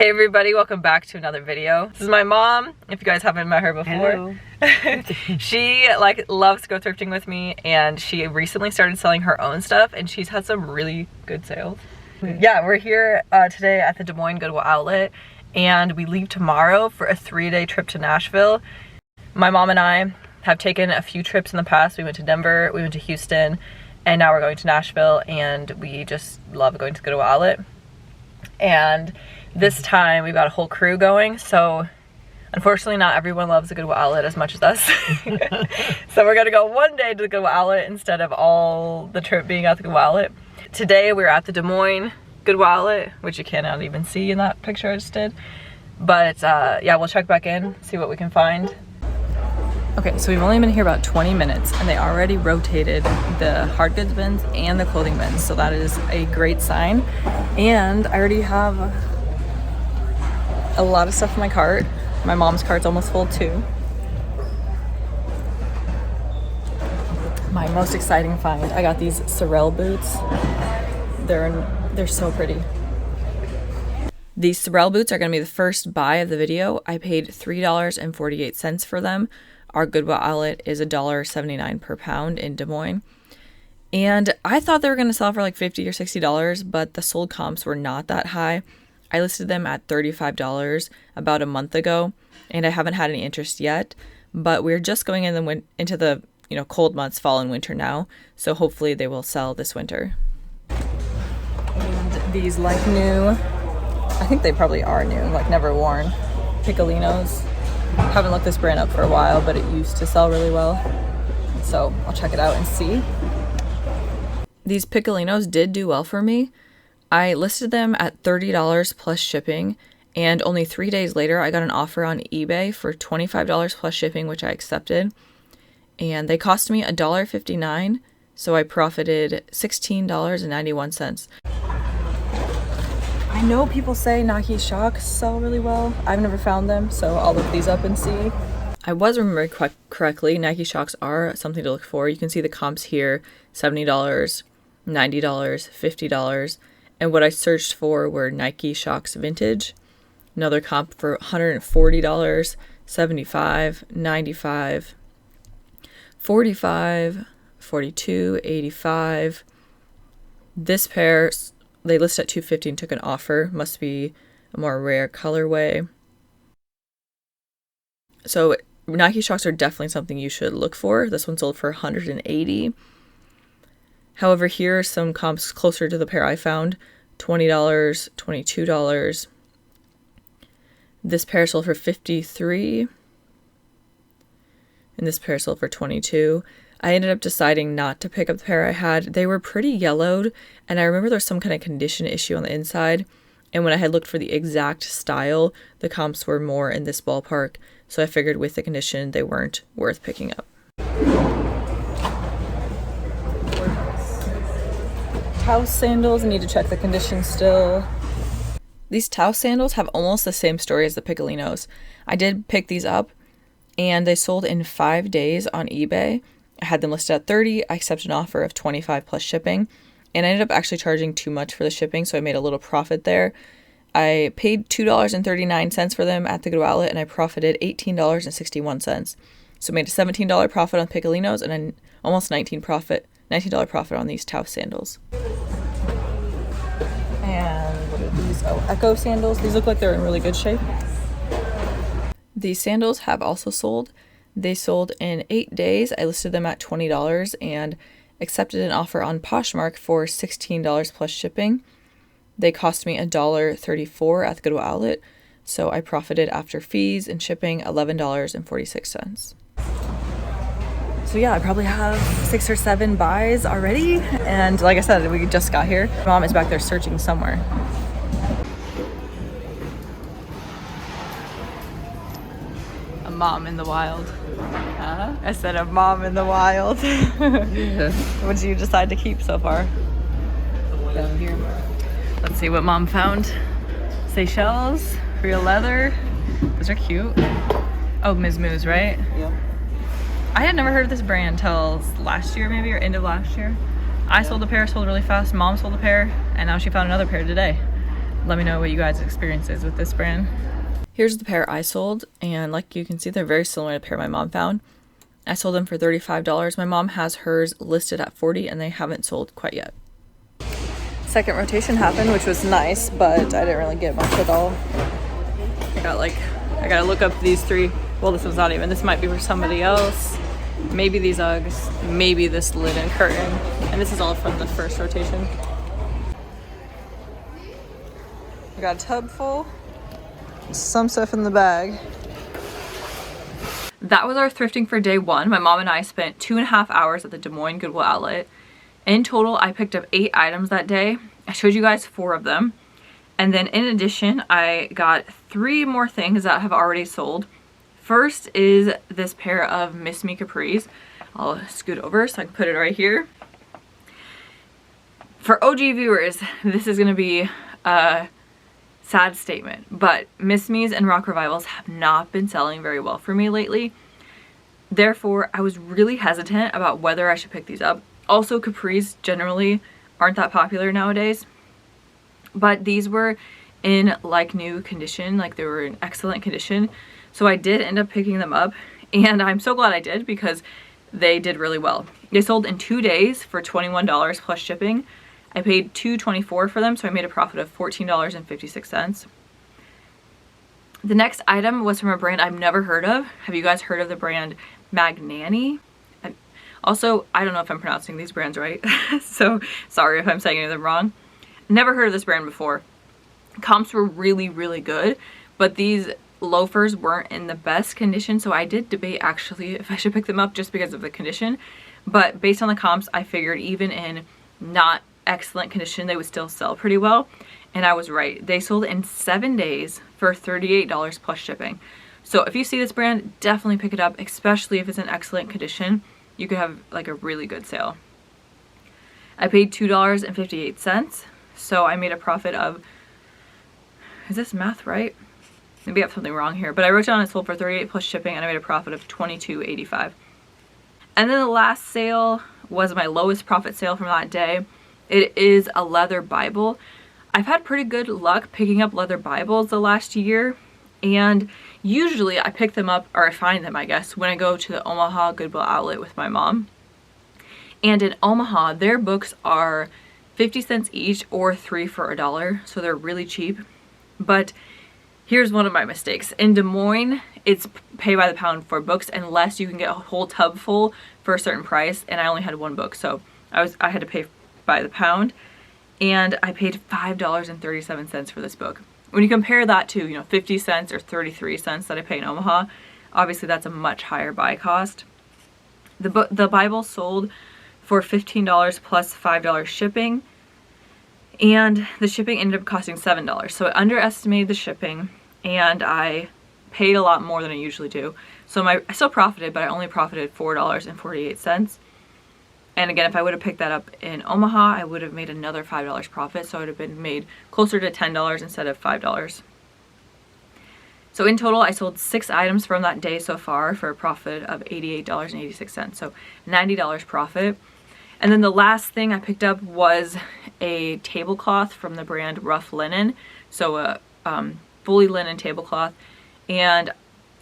Hey everybody, welcome back to another video. This is my mom, if you guys haven't met her before. She loves to go thrifting with me, and she recently started selling her own stuff, and she's had some really good sales. Yeah, we're here today at the Des Moines Goodwill Outlet, and we leave tomorrow for a 3-day trip to Nashville. My mom and I have taken a few trips in the past. We went to Denver, we went to Houston, and now we're going to Nashville, and we just love going to the Goodwill Outlet. And this time we've got a whole crew going, so unfortunately not everyone loves the Goodwill Outlet as much as us. So we're gonna go one day to the Goodwill Outlet instead of all the trip being at the Goodwill Outlet. Today we're at the Des Moines Goodwill Outlet, which you cannot even see in that picture I just did. But yeah, we'll check back in, see what we can find. Okay, so we've only been here about 20 minutes and they already rotated the hard goods bins and the clothing bins, so that is a great sign. And I already have a lot of stuff in my cart. My mom's cart's almost full too. My most exciting find, I got these Sorel boots. They're so pretty. These Sorel boots are gonna be the first buy of the video. I paid $3.48 for them. Our Goodwill Outlet is $1.79 per pound in Des Moines. And I thought they were gonna sell for like $50 or $60, but the sold comps were not that high. I listed them at $35 about a month ago, and I haven't had any interest yet, but we're just going into the cold months, fall and winter now, so hopefully they will sell this winter. And these like new, I think they probably are new, like never worn, Piccolinos. Haven't looked this brand up for a while, but it used to sell really well, so I'll check it out and see. These Piccolinos did do well for me. I listed them at $30 plus shipping, and only 3 days later I got an offer on eBay for $25 plus shipping, which I accepted, and they cost me $1.59, so I profited $16.91. I know people say Nike shocks sell really well. I've never found them, so I'll look these up and see. I was remembering correctly, Nike shocks are something to look for. You can see the comps here, $70, $90, $50. And what I searched for were Nike Shocks Vintage. Another comp for $140, $75, $95, $45, $42, $85. This pair, they listed at $250 and took an offer. Must be a more rare colorway. So Nike Shocks are definitely something you should look for. This one sold for $180. However, here are some comps closer to the pair I found. $20, $22. This pair sold for $53. And this pair sold for $22. I ended up deciding not to pick up the pair I had. They were pretty yellowed, and I remember there was some kind of condition issue on the inside. And when I had looked for the exact style, the comps were more in this ballpark. So I figured with the condition, they weren't worth picking up. Taos sandals, I need to check the condition still. These Taos sandals have almost the same story as the Piccolinos. I did pick these up, and they sold in 5 days on eBay. I had them listed at $30. I accepted an offer of $25 plus shipping, and I ended up actually charging too much for the shipping, so I made a little profit there. I paid $2.39 for them at the Goodwill Outlet, and I profited $18.61. So I made a $17 profit on Piccolinos and an almost $19 profit on these Taos sandals. And what are these? Oh, Echo sandals. These look like they're in really good shape. These sandals have also sold. They sold in 8 days. I listed them at $20 and accepted an offer on Poshmark for $16 plus shipping. They cost me $1.34 at the Goodwill Outlet, so I profited after fees and shipping $11.46. So yeah, I probably have 6 or 7 buys already, and like I said, we just got here. Mom is back there searching somewhere. A mom in the wild. Huh? I said a mom in the wild. Yeah. What did you decide to keep so far? Down here. Let's see what mom found. Seychelles, real leather. Those are cute. Oh, Ms. Moose, right? Yep. I had never heard of this brand till last year maybe, or end of last year. I sold a pair, sold really fast. Mom sold a pair, and now she found another pair today. let me know what you guys' experience is with this brand. Here's the pair I sold, and like you can see, they're very similar to the pair my mom found. I sold them for $35. My mom has hers listed at $40 and they haven't sold quite yet. Second rotation happened, which was nice, but I didn't really get much at all. I gotta look up these three. Well, this one's not even. This might be for somebody else. Maybe these Uggs, maybe this linen curtain. And this is all from the first rotation. I got a tub full. Some stuff in the bag. That was our thrifting for day one. My mom and I spent 2.5 hours at the Des Moines Goodwill Outlet. In total, I picked up 8 items that day. I showed you guys 4 of them. And then in addition, I got 3 more things that have already sold. First is this pair of Miss Me capris. I'll scoot over so I can put it right here. For OG viewers, this is gonna be a sad statement, but Miss Me's and Rock Revivals have not been selling very well for me lately. Therefore, I was really hesitant about whether I should pick these up. Also, capris generally aren't that popular nowadays, but these were in like new condition, like they were in excellent condition. So I did end up picking them up, and I'm so glad I did because they did really well. They sold in 2 days for $21 plus shipping. I paid $2.24 for them, so I made a profit of $14.56. The next item was from a brand I've never heard of. Have you guys heard of the brand Magnani? Also, I don't know if I'm pronouncing these brands right, so sorry if I'm saying any of them wrong. Never heard of this brand before. Comps were really, really good, but these loafers weren't in the best condition, so I did debate actually if I should pick them up just because of the condition. But based on the comps, I figured even in not excellent condition, they would still sell pretty well, and I was right. They sold in 7 days for $38 plus shipping. So if you see this brand, definitely pick it up, especially if it's in excellent condition. You could have like a really good sale. I paid $2.58, so I made a profit of, is this math right? Maybe I have something wrong here, but I wrote down it sold for $38 plus shipping, and I made a profit of $22.85. And then the last sale was my lowest profit sale from that day. It is a leather Bible. I've had pretty good luck picking up leather Bibles the last year, and usually I pick them up, or I find them, I guess, when I go to the Omaha Goodwill Outlet with my mom. And in Omaha, their books are 50 cents each or 3 for $1, so they're really cheap. But here's one of my mistakes. In Des Moines, it's pay by the pound for books unless you can get a whole tub full for a certain price, and I only had 1 book, so I had to pay by the pound, and I paid $5.37 for this book. When you compare that to, you know, 50 cents or 33 cents that I pay in Omaha, obviously that's a much higher buy cost. The Bible sold for $15 plus $5 shipping, and the shipping ended up costing $7. So I underestimated the shipping, and I paid a lot more than I usually do. So I still profited, but I only profited $4.48. And again, if I would have picked that up in Omaha, I would have made another $5 profit. So I would have been made closer to $10 instead of $5. So in total, I sold 6 items from that day so far for a profit of $88.86. So $90 profit. And then the last thing I picked up was a tablecloth from the brand Rough Linen. So a fully linen tablecloth. And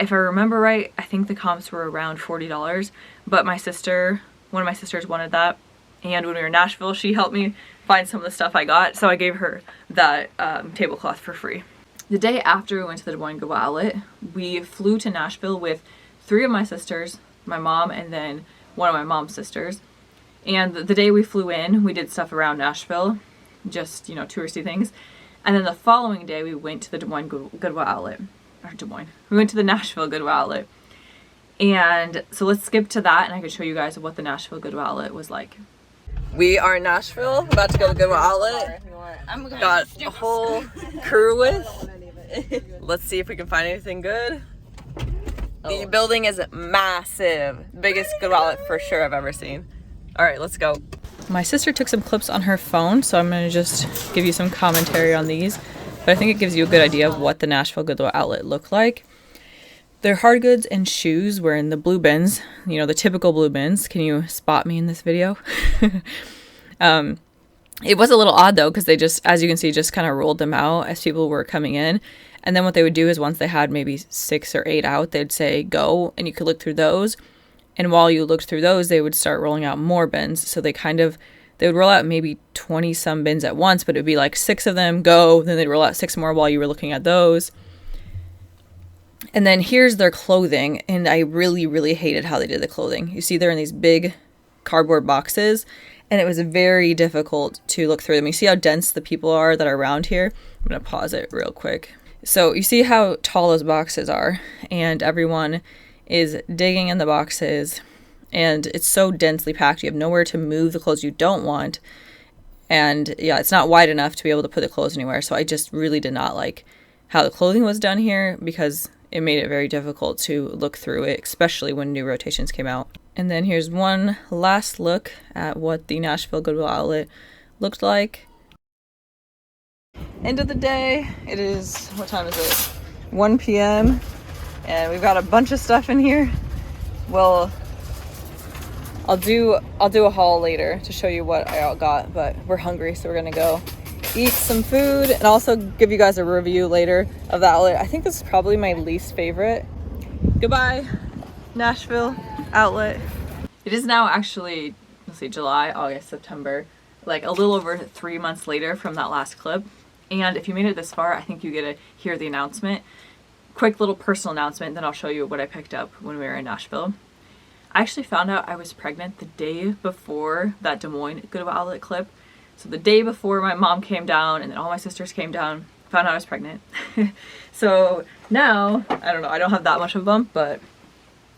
if I remember right, I think the comps were around $40. But my sister, one of my sisters wanted that, and when we were in Nashville, she helped me find some of the stuff I got, so I gave her that tablecloth for free. The day after we went to the Des Moines Goodwill Outlet, we flew to Nashville with 3 of my sisters, my mom, and then one of my mom's sisters. And the day we flew in, we did stuff around Nashville, just, you know, touristy things. And then the following day, we went to the Des Moines Goodwill Outlet, or Des Moines. We went to the Nashville Goodwill Outlet. And so let's skip to that, and I can show you guys what the Nashville Goodwill Outlet was like. We are in Nashville, about to go to the Goodwill Outlet. Got a whole crew with. Let's see if we can find anything good. The building is massive. Biggest Goodwill Outlet for sure I've ever seen. All right, let's go. My sister took some clips on her phone, so I'm gonna just give you some commentary on these. But I think it gives you a good idea of what the Nashville Goodwill Outlet looked like. Their hard goods and shoes were in the blue bins, you know, the typical blue bins. Can you spot me in this video? It was a little odd though, because they just, as you can see, just kind of rolled them out as people were coming in. And then what they would do is once they had maybe 6 or 8 out, they'd say go, and you could look through those. And while you looked through those, they would start rolling out more bins. So they would roll out maybe 20 some bins at once, but it would be like 6 of them, go, then they'd roll out 6 more while you were looking at those. And then here's their clothing, and I really, really hated how they did the clothing. You see they're in these big cardboard boxes, and it was very difficult to look through them. You see how dense the people are that are around here? I'm going to pause it real quick. So you see how tall those boxes are, and everyone is digging in the boxes, and it's so densely packed. You have nowhere to move the clothes you don't want. And yeah, it's not wide enough to be able to put the clothes anywhere. So I just really did not like how the clothing was done here, because it made it very difficult to look through it, especially when new rotations came out. And then here's one last look at what the Nashville Goodwill Outlet looked like. End of the day, it is, what time is it? 1 p.m. and we've got a bunch of stuff in here. Well, I'll do a haul later to show you what I got, but we're hungry, so we're gonna go eat some food and also give you guys a review later of the outlet. I think this is probably my least favorite. Goodbye, Nashville Outlet. It is now actually, let's see, July, August, September, like a little over 3 months later from that last clip. And if you made it this far, I think you get to hear the announcement. Quick little personal announcement, then I'll show you what I picked up when we were in Nashville. I actually found out I was pregnant the day before that Des Moines Goodwill Outlet clip. So the day before my mom came down and then all my sisters came down, found out I was pregnant. So now, I don't know, I don't have that much of a bump, but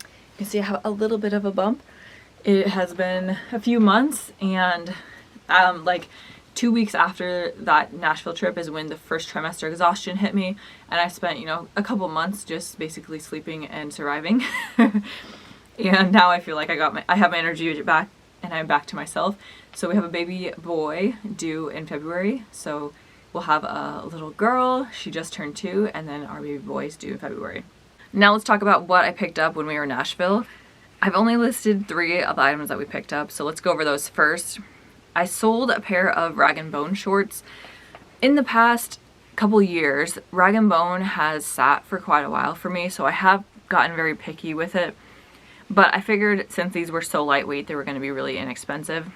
you can see I have a little bit of a bump. It has been a few months, and like 2 weeks after that Nashville trip is when the first trimester exhaustion hit me, and I spent, you know, a couple months just basically sleeping and surviving. And now I feel like I have my energy back, and I'm back to myself. So we have a baby boy due in February. So we'll have a little girl. She just turned 2, and then our baby boy is due in February. Now let's talk about what I picked up when we were in Nashville. I've only listed 3 of the items that we picked up, so let's go over those first. I sold a pair of Rag & Bone shorts. In the past couple years, Rag & Bone has sat for quite a while for me, so I have gotten very picky with it. But I figured since these were so lightweight, they were going to be really inexpensive.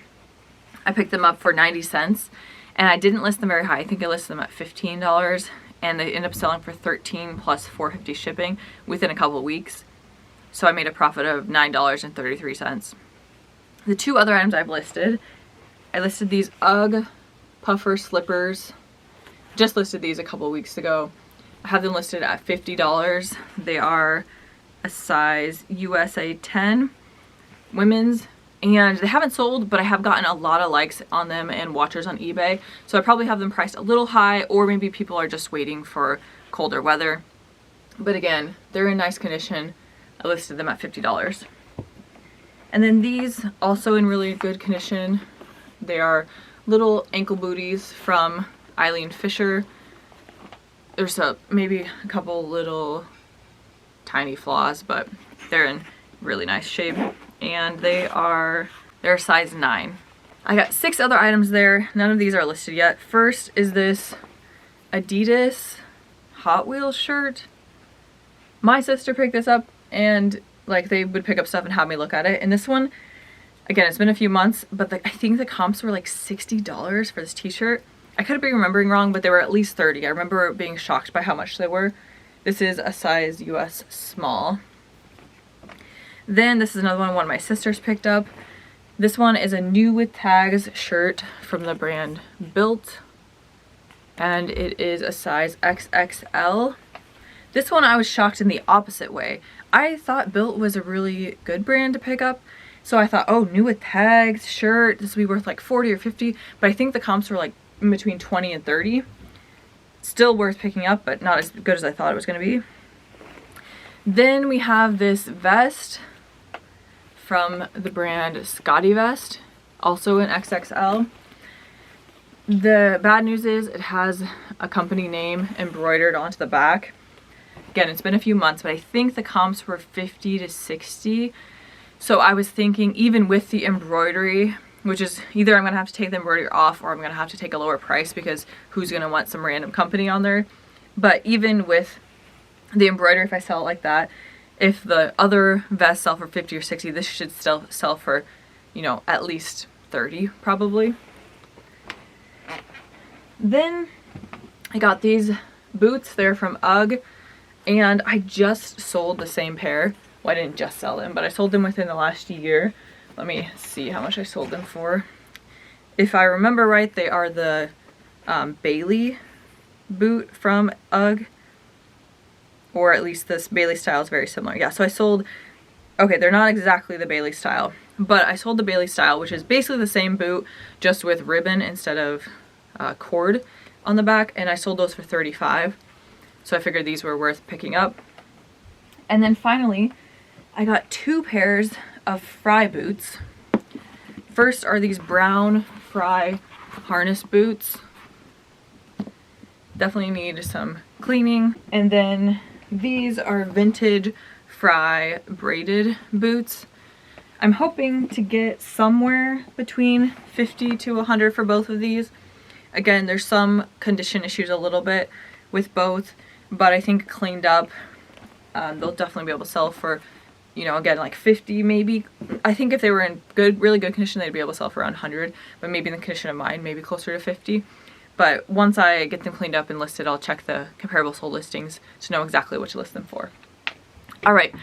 I picked them up for 90 cents, and I didn't list them very high. I think I listed them at $15, and they ended up selling for $13 plus $4.50 shipping within a couple of weeks. So I made a profit of $9.33. The 2 other items I listed these UGG puffer slippers. Just listed these a couple of weeks ago. I have them listed at $50. They are a size USA 10 women's, and they haven't sold, but I have gotten a lot of likes on them and watchers on eBay, so I probably have them priced a little high, or maybe people are just waiting for colder weather. But again, they're in nice condition. I listed them at $50. And then these, also in really good condition. They are little ankle booties from Eileen Fisher. There's maybe a couple little tiny flaws, but they're in really nice shape, and they're size 9. I got 6 other items there. None of these are listed yet. First is this Adidas Hot Wheels shirt. My sister picked this up, and like they would pick up stuff and have me look at it. And this one, again, it's been a few months, but I think the comps were like $60 for this t-shirt. I could be remembering wrong, but they were at least 30. I remember being shocked by how much they were. This is a size US small. Then this is another one of my sisters picked up. This one is a new with tags shirt from the brand Built, and it is a size XXL. This one I was shocked in the opposite way. I thought Built was a really good brand to pick up, so I thought, oh, new with tags shirt, this would be worth like 40 or 50, but I think the comps were like in between 20 and 30. Still worth picking up, but not as good as I thought it was going to be. Then we have this vest from the brand Scotty Vest, also in XXL. The bad news is it has a company name embroidered onto the back. Again, it's been a few months, but I think the comps were 50 to 60. So I was thinking, even with the embroidery, which is either I'm gonna have to take the embroidery off or I'm gonna have to take a lower price because who's gonna want some random company on there. But even with the embroidery, if I sell it like that, if the other vests sell for 50 or 60, this should still sell for, you know, at least 30 probably. Then I got these boots. They're from UGG, and I just sold the same pair. Well, I didn't just sell them, but I sold them within the last year. Let me see how much I sold them for. If I remember right, they are the Bailey boot from UGG, or at least this Bailey style is very similar. Yeah, so I sold, okay, they're not exactly the Bailey style, but I sold the Bailey style, which is basically the same boot, just with ribbon instead of cord on the back, and I sold those for $35. So I figured these were worth picking up. And then finally, I got 2 pairs of Fry boots. First are these brown Fry harness boots. Definitely need some cleaning. And then these are vintage Fry braided boots. I'm hoping to get somewhere between 50 to 100 for both of these. Again, there's some condition issues a little bit with both, but I think cleaned up, they'll definitely be able to sell for, you know, again, like 50 maybe. I think if they were in good, really good condition, they'd be able to sell for around 100, but maybe in the condition of mine, maybe closer to 50. But once I get them cleaned up and listed, I'll check the comparable sold listings to know exactly what to list them for. All right,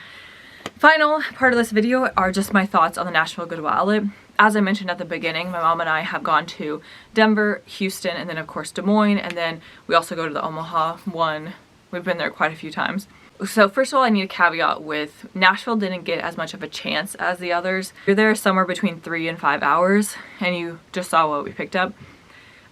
final part of this video are just my thoughts on the Nashville Goodwill Outlet. As I mentioned at the beginning, my mom and I have gone to Denver, Houston, and then of course Des Moines, and then we also go to the Omaha one. We've been there quite a few times. So first of all, I need a caveat with Nashville didn't get as much of a chance as the others. You're there somewhere between 3 and 5 hours, and you just saw what we picked up.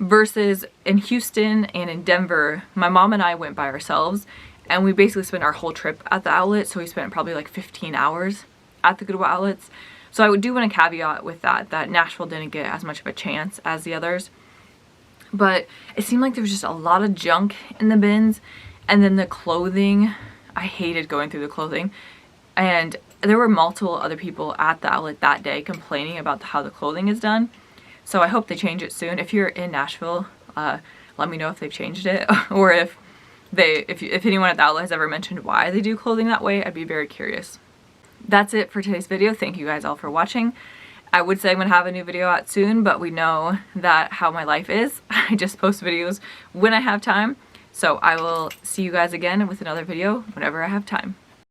Versus in Houston and in Denver, my mom and I went by ourselves, and we basically spent our whole trip at the outlet, so we spent probably like 15 hours at the Goodwill outlets. So I do want to caveat with that Nashville didn't get as much of a chance as the others. But it seemed like there was just a lot of junk in the bins, and then the clothing, I hated going through the clothing. And there were multiple other people at the outlet that day complaining about how the clothing is done. So I hope they change it soon. If you're in Nashville, let me know if they've changed it, or if anyone at the outlet has ever mentioned why they do clothing that way. I'd be very curious. That's it for today's video. Thank you guys all for watching. I would say I'm gonna have a new video out soon, but we know that how my life is. I just post videos when I have time. So I will see you guys again with another video whenever I have time.